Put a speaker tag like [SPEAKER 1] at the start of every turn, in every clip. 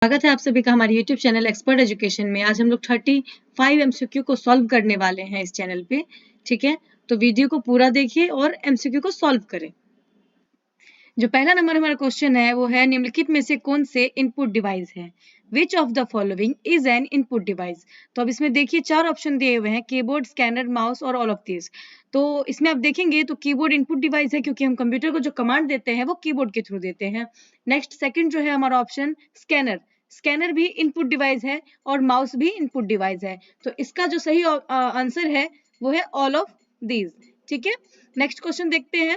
[SPEAKER 1] स्वागत है आप सभी का हमारे YouTube चैनल एक्सपर्ट एजुकेशन में। आज हम लोग 35 MCQ को सॉल्व करने वाले हैं इस चैनल पे। ठीक है, तो वीडियो को पूरा देखिए और MCQ को सॉल्व करें। जो पहला नंबर हमारा क्वेश्चन है वो है, निम्नलिखित में से कौन से इनपुट डिवाइस है? Which of the following is an input device? तो अब इसमें देखिए 4 ऑप्शन दिए हुए हैं, कीबोर्ड, स्कैनर, माउस और ऑल ऑफ दिस। तो इसमें आप देखेंगे तो कीबोर्ड इनपुट डिवाइस है, क्योंकि हम कंप्यूटर को जो कमांड देते हैं वो कीबोर्ड के थ्रू देते हैं। नेक्स्ट सेकंड जो है हमारा ऑप्शन स्कैनर, स्कैनर भी इनपुट डिवाइस है और माउस भी इनपुट डिवाइस है। तो इसका जो सही आंसर है वो है ऑल ऑफ दीज। ठीक है, नेक्स्ट क्वेश्चन देखते हैं।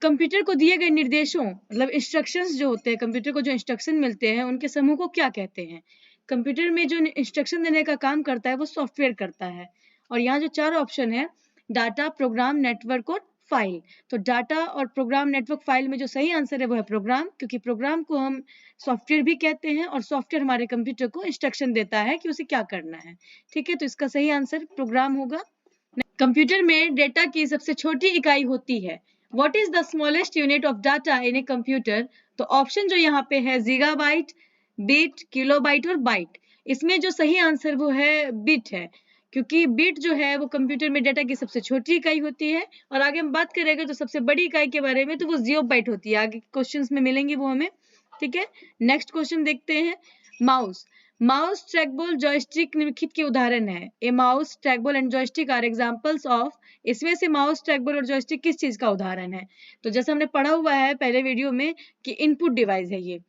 [SPEAKER 1] कंप्यूटर को दिए गए निर्देशों मतलब इंस्ट्रक्शंस जो होते हैं, कंप्यूटर को जो इंस्ट्रक्शन मिलते हैं उनके समूह को क्या कहते हैं? कंप्यूटर में जो इंस्ट्रक्शन देने का काम करता है वो सॉफ्टवेयर करता है। और यहाँ जो 4 ऑप्शन है, डाटा, प्रोग्राम, नेटवर्क और फाइल। तो डाटा और प्रोग्राम, नेटवर्क, फाइल में जो सही आंसर है वो है प्रोग्राम, क्योंकि प्रोग्राम को हम सॉफ्टवेयर भी कहते हैं और सॉफ्टवेयर हमारे कंप्यूटर को इंस्ट्रक्शन देता है कि उसे क्या करना है। ठीक है, तो इसका सही आंसर प्रोग्राम होगा। कंप्यूटर में डेटा की सबसे छोटी इकाई होती है। What is the smallest unit of data in a computer? तो ऑप्शन जो यहाँ पे है गीगाबाइट, बिट, किलोबाइट और बाइट। इसमें जो सही आंसर वो है बिट है, क्योंकि बिट जो है वो कंप्यूटर में डेटा की सबसे छोटी इकाई होती है। और आगे हम बात करेंगे तो सबसे बड़ी इकाई के बारे में, तो वो जियोबाइट होती है। आगे क्वेश्चंस में मिलेंगी वो हमें। ठीक है, नेक्स्ट क्वेश्चन देखते हैं। माउस, माउस, ट्रैकबॉल, जॉयस्टिक निम्नलिखित के उदाहरण है। A mouse, trackball and joystick are examples of. इसमें से माउस, ट्रैकबॉल और जॉयस्टिक किस चीज का उदाहरण है? तो जैसे हमने पढ़ा हुआ है पहले वीडियो में कि इनपुट डिवाइस है ये।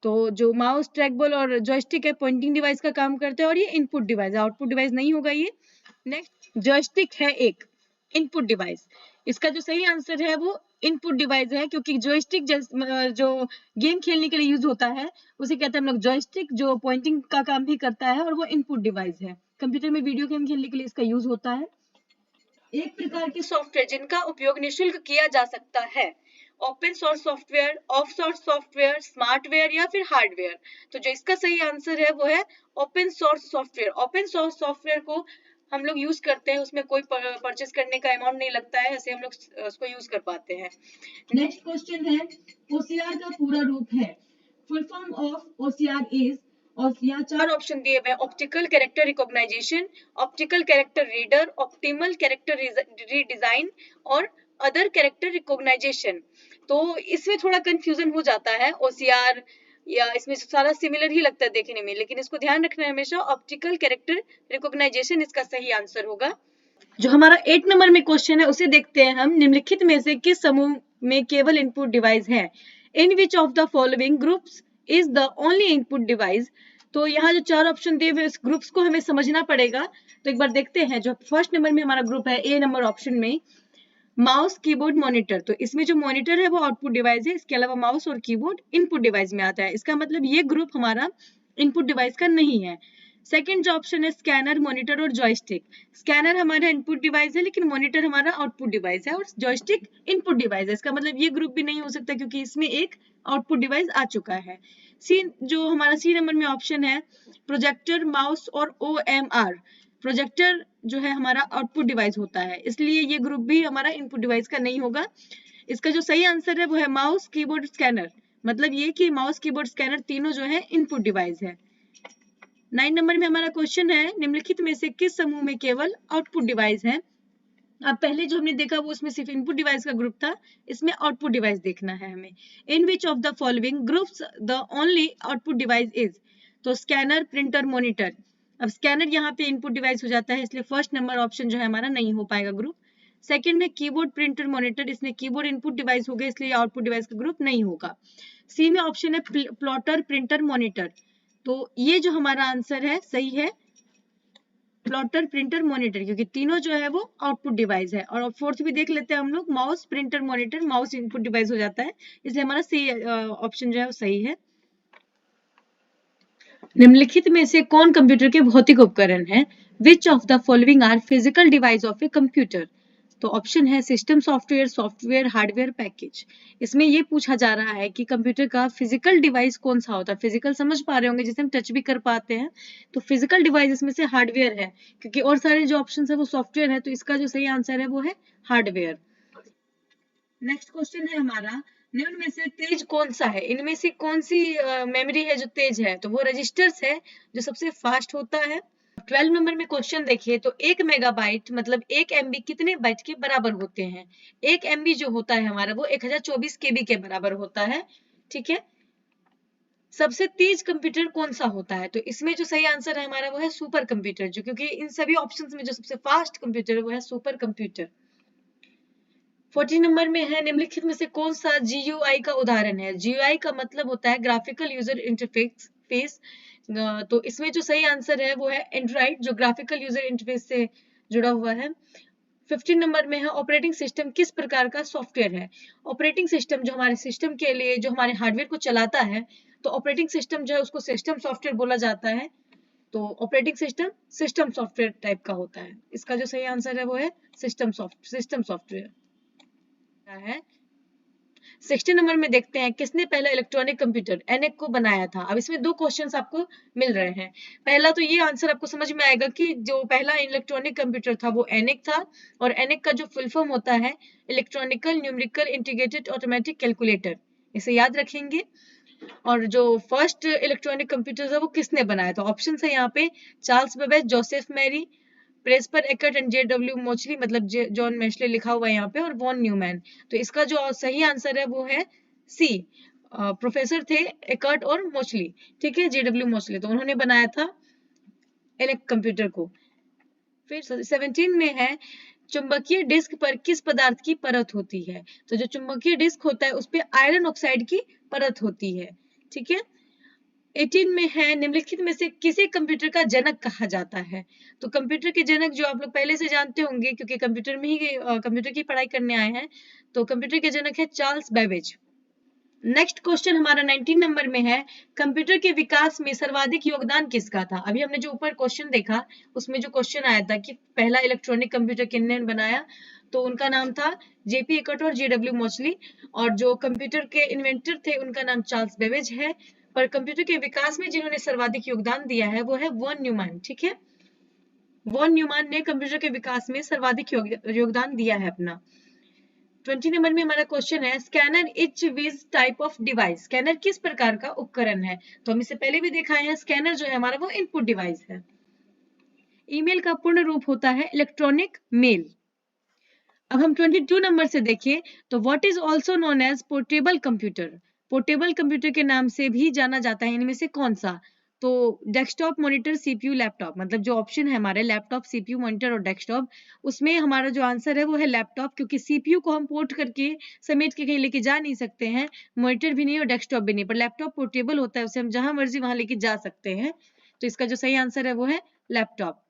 [SPEAKER 1] तो जो माउस, ट्रैकबॉल और जॉयस्टिक है पॉइंटिंग डिवाइस का काम करते हैं और ये इनपुट डिवाइस है, आउटपुट डिवाइस नहीं होगा ये। नेक्स्ट, जॉयस्टिक है एक इनपुट डिवाइस। इसका जो सही आंसर है वो इनपुट डिवाइस है, क्योंकि जॉयस्टिक जो गेम खेलने के लिए यूज होता है उसे कहते हैं हम लोग जॉयस्टिक, जो पॉइंटिंग का काम भी करता है और वो इनपुट डिवाइस है। कंप्यूटर में वीडियो गेम खेलने के लिए इसका यूज होता है। एक प्रकार के सॉफ्टवेयर जिनका उपयोग निःशुल्क किया जा सकता है। Open source software, off source software, smartware या फिर हार्डवेयर। तो जो इसका सही आंसर है वो है open source software. Open source software को हम लोग यूज करते हैं, उसमें कोई परचेस करने का अमाउंट नहीं लगता है, ऐसे हम लोग उसको यूज कर पाते हैं। नेक्स्ट क्वेश्चन है, ओसीआर का पूरा रूप है। Full form of OCR is, और यहाँ 4 ऑप्शन दिए हुए हैं, optical character recognization, optical character reader, optimal character redesign और अदर कैरेक्टर रिकॉग्नाइजेशन। तो इसमें थोड़ा कंफ्यूजन हो जाता है ओसीआर, या इसमें सारा सिमिलर ही लगता है देखने में, लेकिन इसको ध्यान रखना है हमेशा, ऑप्टिकल कैरेक्टर रिकॉग्नाइजेशन इसका सही आंसर होगा। जो हमारा 8 नंबर में क्वेश्चन है उसे देखते हैं हम। निम्नलिखित में से किस समूह में केवल इनपुट डिवाइस है? In which of the following groups is the only input device? तो यहाँ जो 4 ऑप्शन दिए हुए इस ग्रुप्स को हमें समझना पड़ेगा। तो एक बार देखते हैं, जो फर्स्ट नंबर में हमारा ग्रुप है ए नंबर ऑप्शन में, माउस, कीबोर्ड, मॉनिटर। तो इसमें जो मॉनिटर है वो आउटपुट डिवाइस है, इसके अलावा माउस और कीबोर्ड इनपुट डिवाइस में आता है। इसका मतलब ये ग्रुप हमारा इनपुट डिवाइस का नहीं है। सेकंड जो ऑप्शन है स्कैनर, मॉनिटर और जॉयस्टिक। स्कैनर हमारा इनपुट डिवाइस है, लेकिन मॉनिटर हमारा आउटपुट डिवाइस है और जॉयस्टिक इनपुट डिवाइस है। इसका मतलब ये ग्रुप भी नहीं हो सकता, क्योंकि इसमें एक आउटपुट डिवाइस आ चुका है। सी जो हमारा सी नंबर में ऑप्शन है, प्रोजेक्टर, माउस और OMR। प्रोजेक्टर जो है हमारा आउटपुट डिवाइस होता है, इसलिए ये ग्रुप भी हमारा इनपुट डिवाइस का नहीं होगा। इसका जो सही आंसर है वो है माउस, कीबोर्ड, स्कैनर। मतलब ये कि माउस, कीबोर्ड, स्कैनर तीनों जो है इनपुट डिवाइस है। 9 नंबर में हमारा क्वेश्चन है, निम्नलिखित में से किस समूह में केवल आउटपुट डिवाइस है? अब पहले जो हमने देखा वो उसमें सिर्फ इनपुट डिवाइस का ग्रुप था, इसमें आउटपुट डिवाइस देखना है हमें। In which of the following groups the only output device is? तो स्कैनर, प्रिंटर, मॉनिटर। अब स्कैनर यहाँ पे इनपुट डिवाइस हो जाता है, इसलिए फर्स्ट नंबर ऑप्शन जो है हमारा नहीं हो पाएगा ग्रुप। सेकंड है कीबोर्ड, प्रिंटर, मॉनिटर। इसमें कीबोर्ड इनपुट डिवाइस हो गया, इसलिए आउटपुट डिवाइस का ग्रुप नहीं होगा। सी में ऑप्शन है प्लॉटर, प्रिंटर, मॉनिटर। तो ये जो हमारा आंसर है सही है प्लॉटर, प्रिंटर, मॉनिटर, क्योंकि तीनों जो है वो आउटपुट डिवाइस है। और फोर्थ भी देख लेते हैं हम लोग, mouse, printer, monitor. Mouse input device हो जाता है, इसलिए हमारा सी ऑप्शन जो है वो सही है। निम्नलिखित में से कौन कंप्यूटर के भौतिक उपकरण है? Which of the following are physical device of a computer? तो ऑप्शन है system software, software, hardware, package. इसमें ये पूछा जा रहा है कि कंप्यूटर का फिजिकल डिवाइस कौन सा होता है। फिजिकल समझ पा रहे होंगे, जिसे हम टच भी कर पाते हैं। तो फिजिकल डिवाइस इसमें से हार्डवेयर है, क्योंकि और सारे जो ऑप्शन है वो सॉफ्टवेयर है। तो इसका जो सही आंसर है वो है हार्डवेयर। नेक्स्ट क्वेश्चन है हमारा, निम्न में से तेज कौन सा है? इनमें से कौन सी मेमोरी है जो तेज है? तो वो रजिस्टर्स है जो सबसे फास्ट होता है। 12 नंबर में क्वेश्चन देखिए, तो 1 मेगाबाइट मतलब 1 MB कितने बाइट के बराबर होते हैं? 1 MB जो होता है हमारा वो 1024 KB के बराबर होता है। ठीक है, सबसे तेज कंप्यूटर कौन सा होता है? तो इसमें जो सही आंसर है हमारा वो है सुपर कंप्यूटर, जो क्योंकि इन सभी ऑप्शंस में जो सबसे फास्ट कंप्यूटर है वो है सुपर कंप्यूटर। 40 नंबर में है, निम्नलिखित में से कौन सा GUI का उदाहरण है? GUI का मतलब होता है ग्राफिकल यूजर इंटरफेस। तो इसमें जो सही आंसर है वो है एंड्रॉइड, जो ग्राफिकल यूजर इंटरफेस से जुड़ा हुआ है। 15 नंबर में है, ऑपरेटिंग सिस्टम किस प्रकार का सॉफ्टवेयर है? ऑपरेटिंग सिस्टम जो हमारे सिस्टम के लिए जो हमारे हार्डवेयर को चलाता है, तो ऑपरेटिंग सिस्टम जो है उसको सिस्टम सॉफ्टवेयर बोला जाता है। तो operating system system software type का होता है। इसका जो सही आंसर है वो है सिस्टम सॉफ्टवेयर है। 60 नंबर में देखते हैं, किसने पहला इलेक्ट्रॉनिक कंप्यूटर ENIAC को बनाया था? अब इसमें दो क्वेश्चंस आपको मिल रहे हैं। पहला तो ये आंसर आपको समझ में आएगा कि जो पहला इलेक्ट्रॉनिक कंप्यूटर था वो ENIAC था, और ENIAC का जो फुल फॉर्म होता है electronical numerical integrated automatic calculator, इसे याद रखेंगे। और जो फर्स्ट इलेक्ट्रॉनिक कंप्यूटर था वो किसने बनाया था? ऑप्शन है यहाँ पे चार्ल्स बेबेज, जोसेफ मेरी, प्रेस्पर एकर्ट एंड JW मोचली, मतलब जॉन मेशले लिखा हुआ है यहाँ पे, और वॉन न्यूमैन। तो इसका जो सही आंसर है वो है सी, प्रोफेसर थे एकर्ट और मोचली। ठीक है, JW मोचली, तो उन्होंने बनाया था इलेक्ट्रॉनिक कंप्यूटर को। फिर 17 में है, चुंबकीय डिस्क पर किस पदार्थ की परत होती है? तो जो चुंबकीय डिस्क होता है उस पर आयरन ऑक्साइड की परत होती है। ठीक है, 18 में है, निम्नलिखित में से किसे कंप्यूटर का जनक कहा जाता है? तो कंप्यूटर के जनक जो आप लोग पहले से जानते होंगे क्योंकि कंप्यूटर में ही कंप्यूटर की पढ़ाई करने आए हैं, तो कंप्यूटर के जनक है चार्ल्स बेबेज। नेक्स्ट क्वेश्चन हमारा 19 नंबर में है, कंप्यूटर के विकास में सर्वाधिक योगदान किसका था? अभी हमने जो ऊपर क्वेश्चन देखा उसमें जो क्वेश्चन आया था कि पहला इलेक्ट्रॉनिक कंप्यूटर किसने बनाया, तो उनका नाम था JP एकर्ट और JW मोचली, और जो कंप्यूटर के इन्वेंटर थे उनका नाम चार्ल्स बेबेज है। पर कंप्यूटर के विकास में जिन्होंने सर्वाधिक योगदान दिया है वो है वॉन न्यूमैन। ठीक है, वॉन न्यूमैन ने कंप्यूटर के विकास में सर्वाधिक योगदान दिया है अपना। 20 नंबर में हमारा क्वेश्चन है, scanner is which type of device, scanner किस प्रकार का उपकरण है? तो हम इससे पहले भी देखा है, स्कैनर जो है हमारा वो इनपुट डिवाइस है। ईमेल का पूर्ण रूप होता है इलेक्ट्रॉनिक मेल। अब हम 22 नंबर से देखें, तो what is also known as portable computer, portable computer के नाम से भी जाना जाता है, इनमें से कौन सा? तो डेस्कटॉप, मॉनिटर, CPU, लैपटॉप, मतलब जो ऑप्शन है हमारे लैपटॉप, CPU, मॉनिटर और डेस्कटॉप, उसमें हमारा जो आंसर है वो है लैपटॉप, क्योंकि CPU को हम पोर्ट करके समेट के कहीं लेके जा नहीं सकते हैं, मॉनिटर भी नहीं और डेस्कटॉप भी नहीं, पर लैपटॉप पोर्टेबल होता है, उसे हम जहां मर्जी वहां लेके जा सकते हैं। तो इसका जो सही आंसर है वो है लैपटॉप।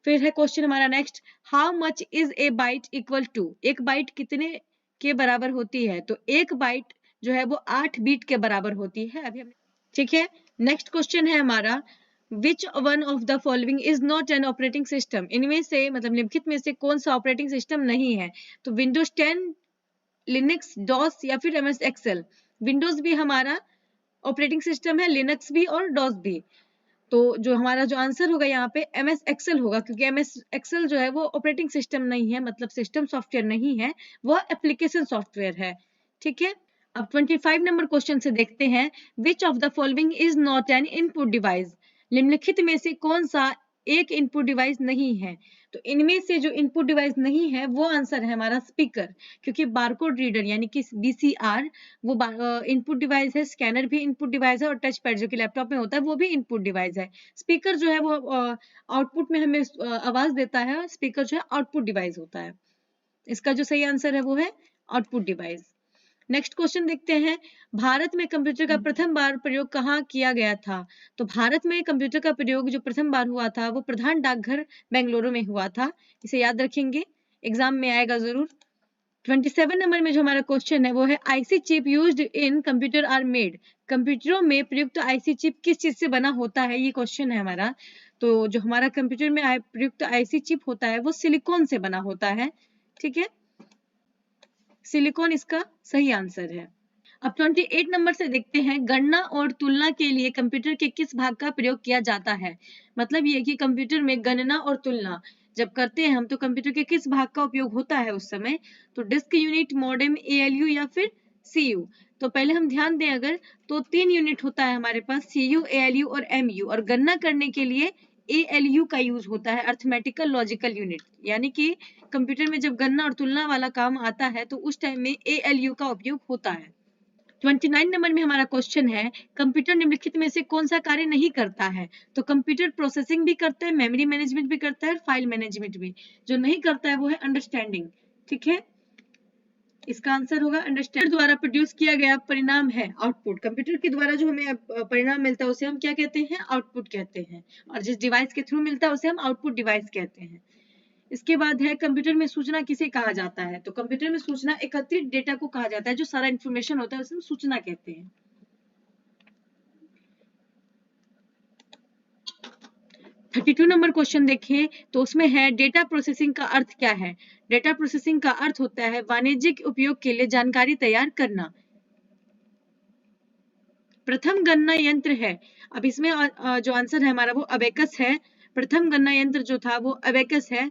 [SPEAKER 1] फिर है क्वेश्चन हमारा next, how much is a byte equal to, एक बाइट कितने के बराबर होती है? तो एक बाइट जो है वो 8 बीट के बराबर होती है। अभी हमने, ठीक है, नेक्स्ट क्वेश्चन है हमारा, which one of the following is not an operating system, इनमें से मतलब निम्नलिखित में से कौन सा ऑपरेटिंग सिस्टम नहीं है? तो विंडोज 10, लिनक्स, डॉस या फिर MS एक्सेल। विंडोज भी हमारा ऑपरेटिंग सिस्टम है, लिनक्स भी और डॉस भी। तो जो हमारा जो आंसर होगा यहाँ पे MS एक्सेल होगा, क्योंकि MS एक्सेल जो है वो ऑपरेटिंग सिस्टम नहीं है, मतलब सिस्टम सॉफ्टवेयर नहीं है, वो एप्लीकेशन सॉफ्टवेयर है। ठीक है, अब 25 नंबर क्वेश्चन से देखते हैं, विच of the following is not an input device, निम्नलिखित में से कौन सा एक इनपुट डिवाइस नहीं है? तो इनमें से जो इनपुट डिवाइस नहीं है वो आंसर है हमारा स्पीकर, क्योंकि बारकोड रीडर यानी कि BCR वो इनपुट डिवाइस है, स्कैनर भी इनपुट डिवाइस है, और टच पैड जो कि लैपटॉप में होता है वो भी इनपुट डिवाइस है। स्पीकर जो है वो आउटपुट में हमें आवाज देता है, स्पीकर जो है आउटपुट डिवाइस होता है। इसका जो सही आंसर है वो है आउटपुट डिवाइस। नेक्स्ट क्वेश्चन देखते हैं, भारत में कंप्यूटर का प्रथम बार प्रयोग कहाँ किया गया था? तो भारत में कंप्यूटर का प्रयोग जो प्रथम बार हुआ था वो प्रधान डाकघर बेंगलुरु में हुआ था, इसे याद रखेंगे, एग्जाम में आएगा जरूर। 27 नंबर में जो हमारा क्वेश्चन है वो है, IC chip used in computer are made, कंप्यूटरों में प्रयुक्त आईसी चिप किस चीज से बना होता है, ये क्वेश्चन है हमारा। तो जो हमारा कंप्यूटर में प्रयुक्त आईसी चिप होता है वो सिलिकॉन से बना होता है। ठीक है, सिलिकॉन इसका सही आंसर है। अब 28 नंबर से देखते हैं, गणना और तुलना के लिए कंप्यूटर के किस भाग का प्रयोग किया जाता है? मतलब ये कि कंप्यूटर में गणना और तुलना जब करते हैं हम तो कंप्यूटर के किस भाग का उपयोग होता है उस समय? तो डिस्क यूनिट, मॉडेम, ALU या फिर CU। तो पहले हम ध्यान दें अगर, तो 3 यूनिट होता है हमारे पास, CU, ALU और MU, और गणना करने के लिए ALU का यूज होता है, अर्थमेटिकल लॉजिकल यूनिट। यानी कि कंप्यूटर में जब गणना और तुलना वाला काम आता है तो उस टाइम में ALU का उपयोग होता है। 29 नंबर में हमारा क्वेश्चन है, कंप्यूटर निम्नलिखित में से कौन सा कार्य नहीं करता है? तो कंप्यूटर प्रोसेसिंग भी करता है, मेमोरी मैनेजमेंट भी करता है, फाइल मैनेजमेंट भी। जो नहीं करता है वो है अंडरस्टैंडिंग। ठीक है, इसका आंसर होगा अंडरस्टैंड। द्वारा प्रोड्यूस किया गया परिणाम है आउटपुट। कंप्यूटर के द्वारा जो हमें परिणाम मिलता है उसे हम क्या कहते हैं? आउटपुट कहते हैं। और जिस डिवाइस के थ्रू मिलता है उसे हम आउटपुट डिवाइस कहते हैं। इसके बाद है, कंप्यूटर में सूचना किसे कहा जाता है? तो कंप्यूटर में सूचना एकत्रित डेटा को कहा जाता है, जो सारा इंफॉर्मेशन होता है उसे हम सूचना कहते हैं। 32 नंबर क्वेश्चन देखें तो उसमें है, डेटा प्रोसेसिंग का अर्थ क्या है? डेटा प्रोसेसिंग का अर्थ होता है वाणिज्यिक उपयोग के लिए जानकारी तैयार करना। प्रथम गणना यंत्र है। अब इसमें जो आंसर है हमारा वो अबेकस है। प्रथम गणना यंत्र जो था वो अबेकस है।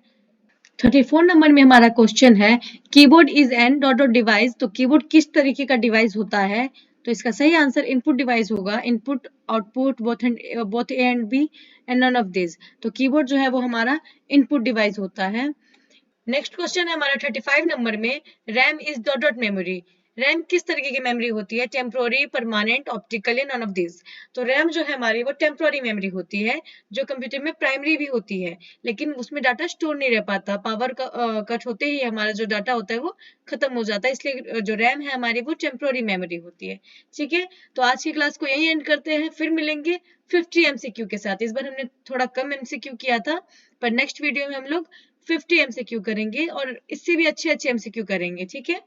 [SPEAKER 1] 34 नंबर में हमारा क्वेश्चन है, keyboard is an dot dot device. तो कीबोर्ड किस तरीके का डिवाइस होता है? तो इसका सही आंसर इनपुट डिवाइस होगा। Input output both A and B and none of this. तो कीबोर्ड जो है वो हमारा इनपुट डिवाइस होता है। नेक्स्ट क्वेश्चन है हमारा 35 नंबर में, RAM is dot dot memory. RAM किस तरीके की मेमोरी होती है? Temporary, permanent, optical, none of this. तो रैम जो है हमारी वो टेम्पोररी मेमोरी होती है, जो कंप्यूटर में प्राइमरी भी होती है, लेकिन उसमें डाटा स्टोर नहीं रह पाता। पावर का कट होते ही हमारा जो डाटा होता है वो खत्म हो जाता है, इसलिए जो रैम है हमारी वो टेम्पोररी मेमोरी होती है। ठीक है, तो आज की क्लास को यही एंड करते हैं, फिर मिलेंगे 50 MCQ के साथ। इस बार हमने थोड़ा कम MCQ किया था, पर नेक्स्ट वीडियो में हम लोग 50 MCQ करेंगे और इससे भी अच्छे अच्छे MCQ करेंगे। ठीक है।